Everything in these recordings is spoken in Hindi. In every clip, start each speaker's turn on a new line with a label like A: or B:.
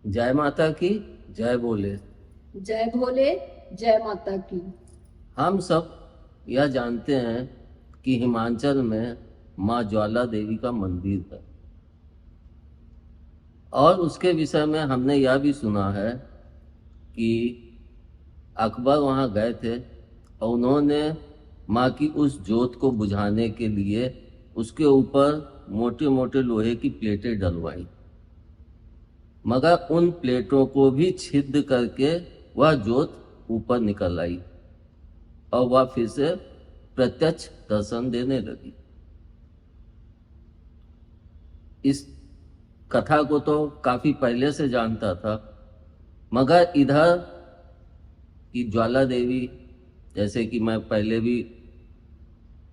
A: जय माता की जय बोले।
B: जय भोले। जय माता की।
A: हम सब यह जानते हैं कि हिमाचल में माँ ज्वाला देवी का मंदिर है और उसके विषय में हमने यह भी सुना है कि अकबर वहाँ गए थे और उन्होंने माँ की उस जोत को बुझाने के लिए उसके ऊपर मोटे मोटे लोहे की प्लेटें डलवाई, मगर उन प्लेटों को भी छिद्र करके वह जोत ऊपर निकल आई और वह फिर से प्रत्यक्ष दर्शन देने लगी। इस कथा को तो काफी पहले से जानता था, मगर इधर की ज्वाला देवी, जैसे कि मैं पहले भी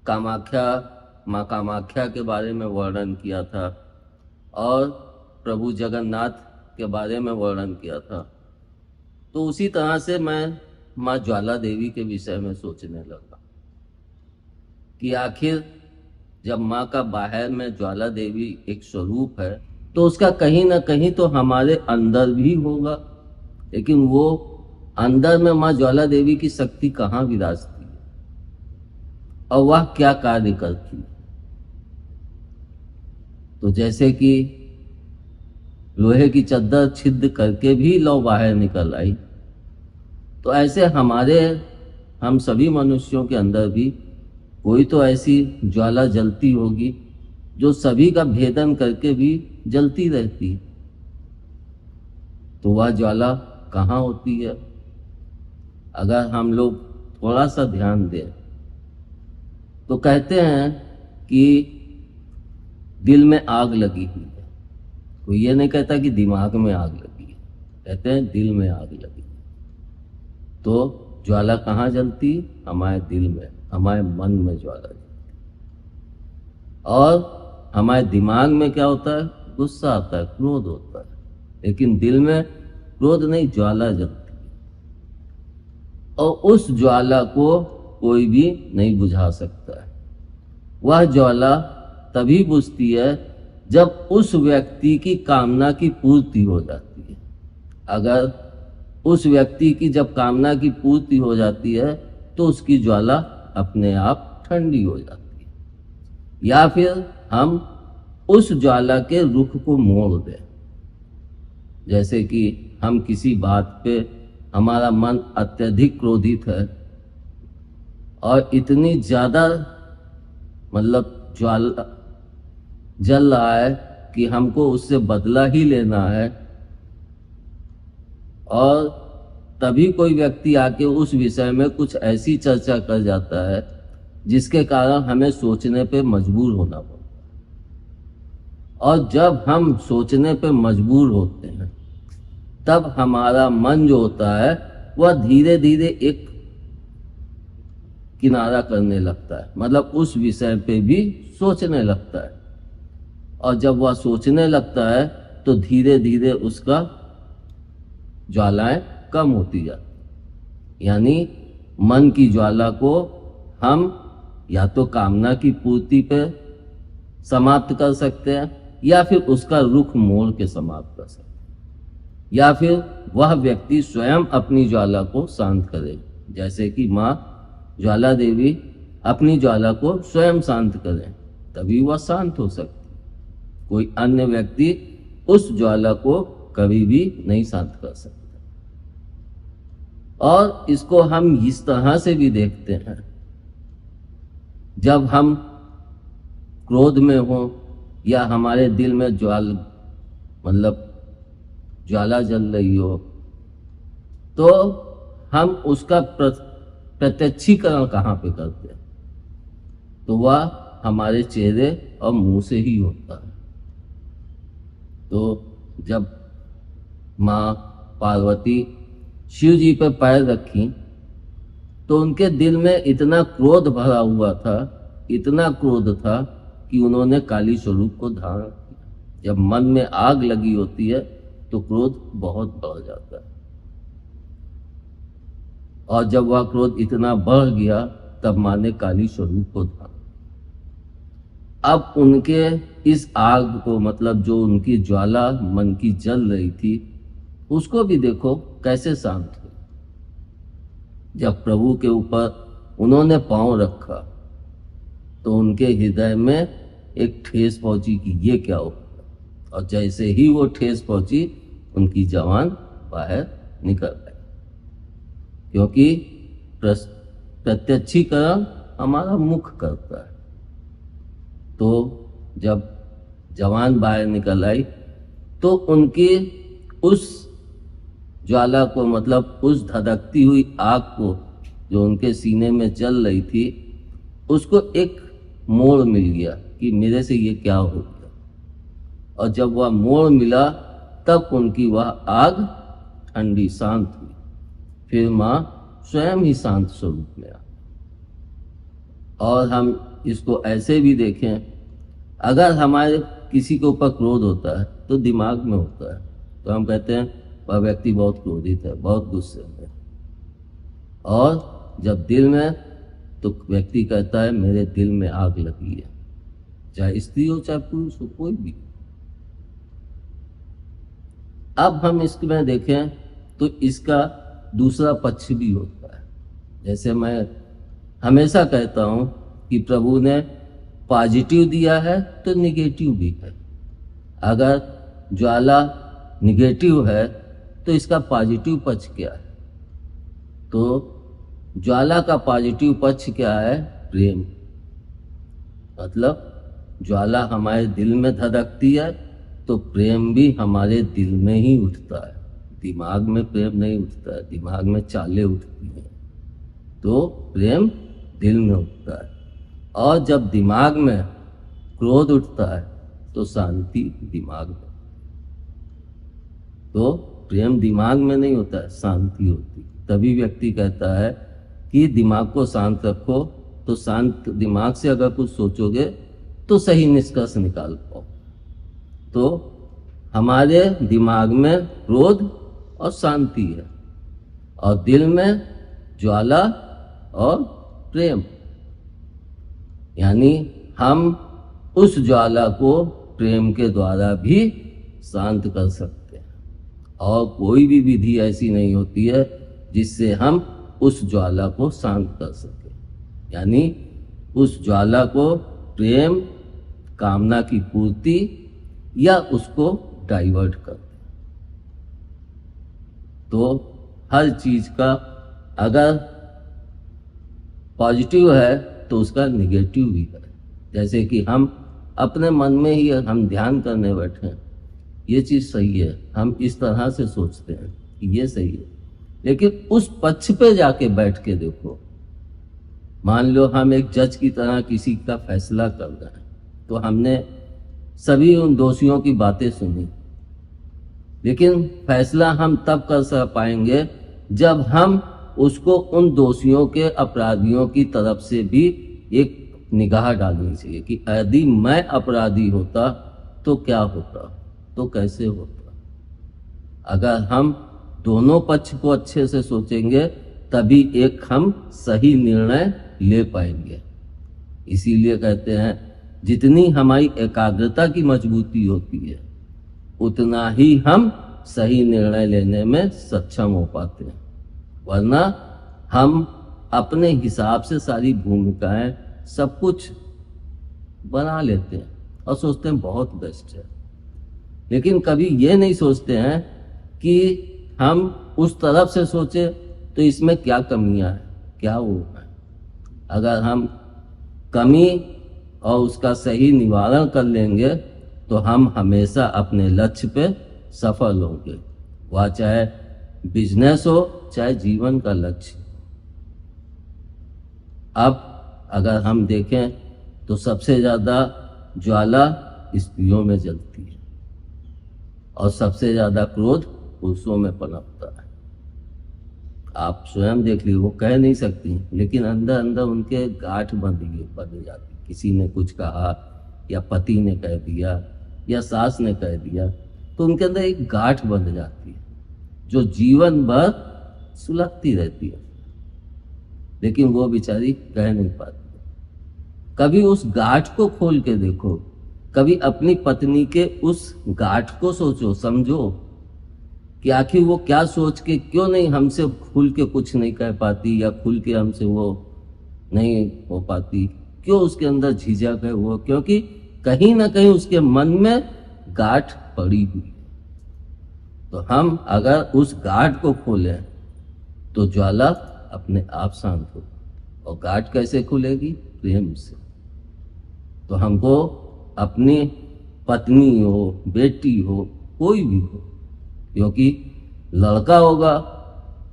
A: कामाख्या, माँ कामाख्या के बारे में वर्णन किया था और प्रभु जगन्नाथ के बारे में वर्णन किया था, तो उसी तरह से मैं माँ ज्वाला देवी के विषय में सोचने लगा कि आखिर जब माँ का बाहर में ज्वाला देवी एक स्वरूप है तो उसका कहीं ना कहीं तो हमारे अंदर भी होगा, लेकिन वो अंदर में माँ ज्वाला देवी की शक्ति कहाँ विराजती है और वह क्या कार्य करती है। तो जैसे कि लोहे की चद्दर छिद्र करके भी लौ बाहर निकल आई, तो ऐसे हम सभी मनुष्यों के अंदर भी कोई तो ऐसी ज्वाला जलती होगी जो सभी का भेदन करके भी जलती रहती है। तो वह ज्वाला कहाँ होती है? अगर हम लोग थोड़ा सा ध्यान दें तो कहते हैं कि दिल में आग लगी हुई है। कोई ये नहीं कहता कि दिमाग में आग लगी है, कहते हैं दिल में आग लगी है। तो ज्वाला कहाँ जलती? हमारे दिल में, हमारे मन में ज्वाला जलती। और हमारे दिमाग में क्या होता है? गुस्सा आता है, क्रोध होता है, लेकिन दिल में क्रोध नहीं, ज्वाला जलती है। और उस ज्वाला को कोई भी नहीं बुझा सकता है। वह ज्वाला तभी बुझती है जब उस व्यक्ति की कामना की पूर्ति हो जाती है। अगर उस व्यक्ति की जब कामना की पूर्ति हो जाती है तो उसकी ज्वाला अपने आप ठंडी हो जाती है, या फिर हम उस ज्वाला के रुख को मोड़ दें। जैसे कि हम किसी बात पे, हमारा मन अत्यधिक क्रोधित है और इतनी ज्यादा मतलब ज्वाला जल रहा है कि हमको उससे बदला ही लेना है, और तभी कोई व्यक्ति आके उस विषय में कुछ ऐसी चर्चा कर जाता है जिसके कारण हमें सोचने पे मजबूर होना पड़ता है। और जब हम सोचने पे मजबूर होते हैं तब हमारा मन जो होता है वह धीरे धीरे एक किनारा करने लगता है, मतलब उस विषय पे भी सोचने लगता है। और जब वह सोचने लगता है तो धीरे धीरे उसका ज्वालाएं कम होती जाती। यानी मन की ज्वाला को हम या तो कामना की पूर्ति पे समाप्त कर सकते हैं, या फिर उसका रुख मोड़ के समाप्त कर सकते हैं, या फिर वह व्यक्ति स्वयं अपनी ज्वाला को शांत करे। जैसे कि माँ ज्वाला देवी अपनी ज्वाला को स्वयं शांत करें, तभी वह शांत हो सकती। कोई अन्य व्यक्ति उस ज्वाला को कभी भी नहीं शांत कर सकता। और इसको हम इस तरह से भी देखते हैं, जब हम क्रोध में हो या हमारे दिल में ज्वाला जल रही हो, तो हम उसका प्रत्यक्षीकरण कहाँ पे करते हैं? तो वह हमारे चेहरे और मुंह से ही होता है। तो जब माँ पार्वती शिव जी पे पैर रखी तो उनके दिल में इतना क्रोध भरा हुआ था, इतना क्रोध था कि उन्होंने काली स्वरूप को धारण किया। जब मन में आग लगी होती है तो क्रोध बहुत बढ़ जाता है, और जब वह क्रोध इतना बढ़ गया तब माँ ने काली स्वरूप को धारण। अब उनके इस आग को, मतलब जो उनकी ज्वाला मन की जल रही थी, उसको भी देखो कैसे शांत हुई। जब प्रभु के ऊपर उन्होंने पांव रखा तो उनके हृदय में एक ठेस पहुंची कि ये क्या हो, और जैसे ही वो ठेस पहुंची उनकी जवान बाहर निकल गई। क्योंकि प्रत्यक्षीकरण हमारा मुख करता है। तो जब जवान बाहर निकल आई तो उनकी उस ज्वाला को, मतलब उस धधकती हुई आग को जो उनके सीने में जल रही थी, उसको एक मोड़ मिल गया कि मेरे से ये क्या हो गया। और जब वह मोड़ मिला तब उनकी वह आग ठंडी शांत हुई। फिर माँ स्वयं ही शांत स्वरूप में आ। और हम इसको ऐसे भी देखें, अगर हमारे किसी के ऊपर क्रोध होता है तो दिमाग में होता है, तो हम कहते हैं वह व्यक्ति बहुत क्रोधित है, बहुत गुस्से में है। और जब दिल में, तो व्यक्ति कहता है मेरे दिल में आग लगी है, चाहे स्त्री हो चाहे पुरुष हो, कोई भी। अब हम इसमें देखें तो इसका दूसरा पक्ष भी होता है। जैसे मैं हमेशा कहता हूं कि प्रभु ने पॉजिटिव दिया है तो निगेटिव भी है। अगर ज्वाला निगेटिव है तो इसका पॉजिटिव पक्ष क्या है? तो ज्वाला का पॉजिटिव पक्ष क्या है? प्रेम। मतलब ज्वाला हमारे दिल में धधकती है तो प्रेम भी हमारे दिल में ही उठता है। दिमाग में प्रेम नहीं उठता है, दिमाग में चालें उठती हैं। तो प्रेम दिल में उठता है। और जब दिमाग में क्रोध उठता है तो शांति दिमाग में। तो प्रेम दिमाग में नहीं होता है, शांति होती। तभी व्यक्ति कहता है कि दिमाग को शांत रखो, तो शांत दिमाग से अगर कुछ सोचोगे तो सही निष्कर्ष निकाल पाओ। तो हमारे दिमाग में क्रोध और शांति है, और दिल में ज्वाला और प्रेम। यानी हम उस ज्वाला को प्रेम के द्वारा भी शांत कर सकते हैं। और कोई भी विधि ऐसी नहीं होती है जिससे हम उस ज्वाला को शांत कर सकें। यानी उस ज्वाला को प्रेम, कामना की पूर्ति या उसको डाइवर्ट कर दें। तो हर चीज का अगर पॉजिटिव है तो उसका निगेटिव भी है। जैसे कि हम अपने मन में ही हम ध्यान करने बैठे हैं, ये चीज सही है, हम इस तरह से सोचते हैं कि ये सही है, लेकिन उस पक्ष पे जाके बैठ के देखो। मान लो हम एक जज की तरह किसी का फैसला कर रहे हैं, तो हमने सभी उन दोषियों की बातें सुनी, लेकिन फैसला हम तब कर पाएंगे जब हम उसको उन दोषियों के, अपराधियों की तरफ से भी एक निगाह डालनी चाहिए कि यदि मैं अपराधी होता तो क्या होता, तो कैसे होता। अगर हम दोनों पक्ष को अच्छे से सोचेंगे तभी एक हम सही निर्णय ले पाएंगे। इसीलिए कहते हैं जितनी हमारी एकाग्रता की मजबूती होती है उतना ही हम सही निर्णय लेने में सक्षम हो पाते हैं। वरना हम अपने हिसाब से सारी भूमिकाएं सब कुछ बना लेते हैं और सोचते हैं बहुत बेस्ट है, लेकिन कभी ये नहीं सोचते हैं कि हम उस तरफ से सोचे तो इसमें क्या कमियां हैं, क्या वो है। अगर हम कमी और उसका सही निवारण कर लेंगे तो हम हमेशा अपने लक्ष्य पे सफल होंगे, वह चाहे बिजनेस हो चाहे जीवन का लक्ष्य। अब अगर हम देखें तो सबसे ज्यादा ज्वाला स्त्रियों में जलती है और सबसे ज्यादा क्रोध पुरुषों में पनपता है। आप स्वयं देख लीजिए, वो कह नहीं सकती लेकिन अंदर अंदर उनके गांठ बंध जाती। किसी ने कुछ कहा या पति ने कह दिया या सास ने कह दिया तो उनके अंदर एक गांठ बंध जाती है जो जीवन भर सुलगती रहती है, लेकिन वो बेचारी कह नहीं पाती। कभी उस गांठ को खोल के देखो, कभी अपनी पत्नी के उस गांठ को सोचो, समझो कि आखिर वो क्या सोच के क्यों नहीं हमसे खुल के कुछ नहीं कह पाती, या खुल के हमसे वो नहीं हो पाती, क्यों उसके अंदर झिझक है वो, क्योंकि कहीं ना कहीं उसके मन में गांठ पड़ी हुई है। तो हम अगर उस गांठ को खोलें तो ज्वाला अपने आप शांत हो। और गांठ कैसे खुलेगी? प्रेम से। तो हमको अपनी पत्नी हो, बेटी हो, कोई भी हो, क्योंकि लड़का होगा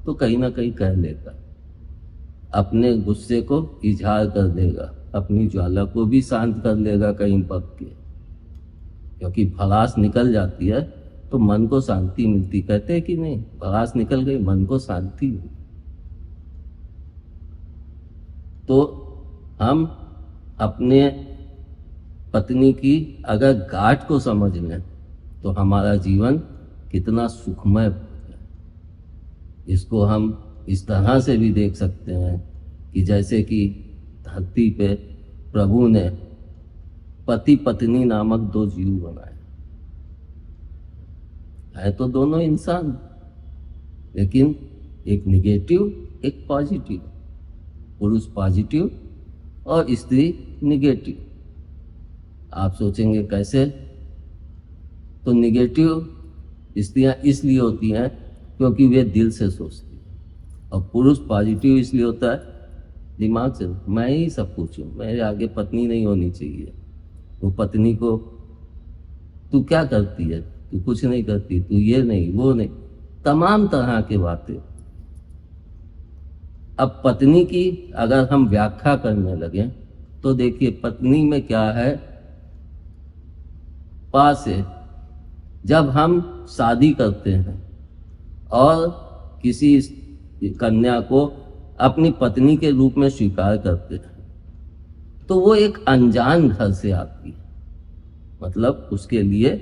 A: तो कहीं ना कहीं कह लेगा, अपने गुस्से को इजहार कर देगा, अपनी ज्वाला को भी शांत कर लेगा कहीं पक के, क्योंकि भड़ास निकल जाती है तो मन को शांति मिलती। कहते हैं कि नहीं, भड़ास निकल गई मन को शांति हुई। तो हम अपने पत्नी की अगर गांठ को समझ लें तो हमारा जीवन कितना सुखमय हो जाए। इसको हम इस तरह से भी देख सकते हैं कि जैसे कि धरती पे प्रभु ने पति पत्नी नामक दो जीव बनाए है, तो दोनों इंसान, लेकिन एक निगेटिव एक पॉजिटिव, पुरुष पॉजिटिव और स्त्री निगेटिव। आप सोचेंगे कैसे? तो निगेटिव स्त्रियां इसलिए होती हैं क्योंकि वे दिल से सोचती हैं, और पुरुष पॉजिटिव इसलिए होता है दिमाग से, मैं ही सब कुछ हूँ, मेरे आगे पत्नी नहीं होनी चाहिए। वो पत्नी को तू क्या करती है, तू कुछ नहीं करती, तू ये नहीं वो नहीं, तमाम तरह की बातें। अब पत्नी की अगर हम व्याख्या करने लगे तो देखिए पत्नी में क्या है। पास है, जब हम शादी करते हैं और किसी कन्या को अपनी पत्नी के रूप में स्वीकार करते हैं तो वो एक अनजान घर से आती है, मतलब उसके लिए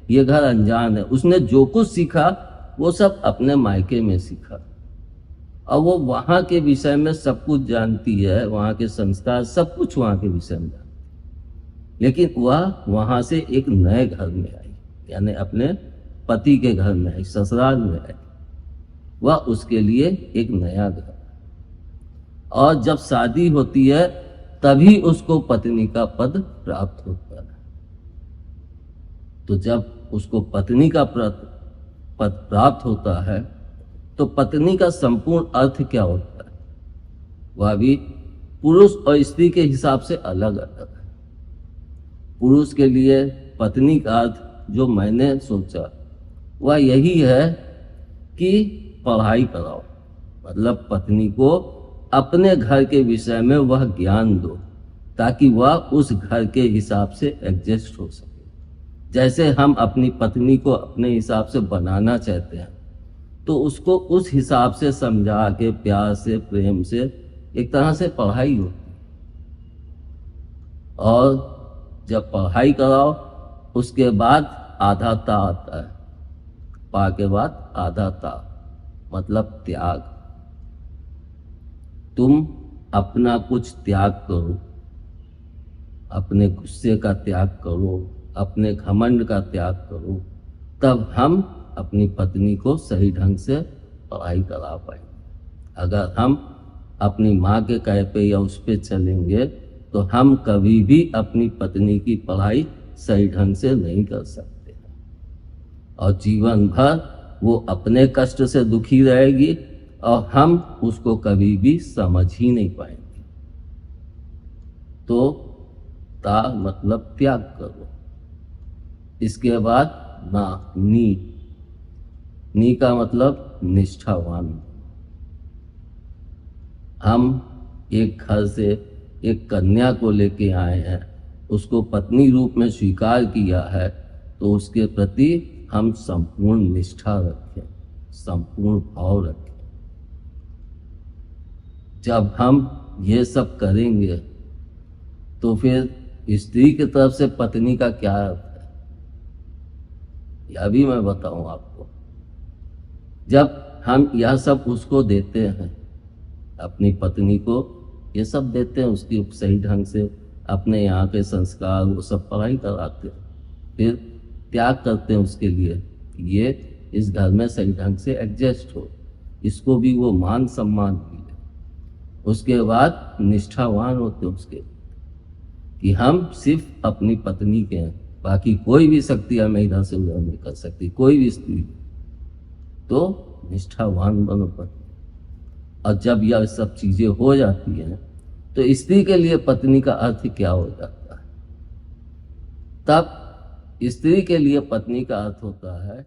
A: ये घर अनजान है। उसने जो कुछ सीखा वो सब अपने मायके में सीखा, और वो वहाँ के विषय में सब कुछ जानती है, वहाँ के संस्कार सब कुछ वहाँ के विषय में जानती है। लेकिन वह वहाँ से एक नए घर में आई, यानी अपने पति के घर में आई, ससुराल में आई। वह उसके लिए एक नया घर, और जब शादी होती है तभी उसको पत्नी का पद प्राप्त होता है। तो जब उसको पत्नी का पद प्राप्त होता है तो पत्नी का संपूर्ण अर्थ क्या होता है? वह भी पुरुष और स्त्री के हिसाब से अलग अलग है। पुरुष के लिए पत्नी का अर्थ जो मैंने सोचा वह यही है कि पढ़ाई कराओ, मतलब पत्नी को अपने घर के विषय में वह ज्ञान दो ताकि वह उस घर के हिसाब से एडजस्ट हो सके। जैसे हम अपनी पत्नी को अपने हिसाब से बनाना चाहते हैं तो उसको उस हिसाब से समझा के प्यार से प्रेम से एक तरह से पढ़ाई होती है। और जब पढ़ाई कराओ उसके बाद आधा ता आता है, पा के बाद आधा ता, मतलब त्याग। तुम अपना कुछ त्याग करो, अपने गुस्से का त्याग करो, अपने घमंड का त्याग करो, तब हम अपनी पत्नी को सही ढंग से पढ़ाई करा पाएंगे। अगर हम अपनी माँ के कहे पे या उस पे चलेंगे तो हम कभी भी अपनी पत्नी की पढ़ाई सही ढंग से नहीं कर सकते, और जीवन भर वो अपने कष्ट से दुखी रहेगी और हम उसको कभी भी समझ ही नहीं पाएंगे। तो ता मतलब त्याग करो। इसके बाद ना, नी का मतलब निष्ठावान। हम एक घर से एक कन्या को लेके आए हैं, उसको पत्नी रूप में स्वीकार किया है, तो उसके प्रति हम संपूर्ण निष्ठा रखें, संपूर्ण भाव रखें। जब हम ये सब करेंगे तो फिर स्त्री की तरफ से पत्नी का क्या अर्थ है, यह भी मैं बताऊं आपको। जब हम यह सब उसको देते हैं, अपनी पत्नी को ये सब देते हैं, उसकी सही ढंग से अपने यहाँ के संस्कार वो सब पढ़ाई कराते हैं, फिर त्याग करते हैं उसके लिए, ये इस घर में सही ढंग से एडजस्ट हो, इसको भी वो मान सम्मान मिले। उसके बाद निष्ठावान होते उसके कि हम सिर्फ अपनी पत्नी के हैं, बाकी कोई भी शक्ति हमें इधर से उधर नहीं कर सकती, कोई भी स्त्री। तो निष्ठावान बनो पत्नी। और जब यह सब चीजें हो जाती हैं तो स्त्री के लिए पत्नी का अर्थ क्या हो जाता है? तब स्त्री के लिए पत्नी का अर्थ होता है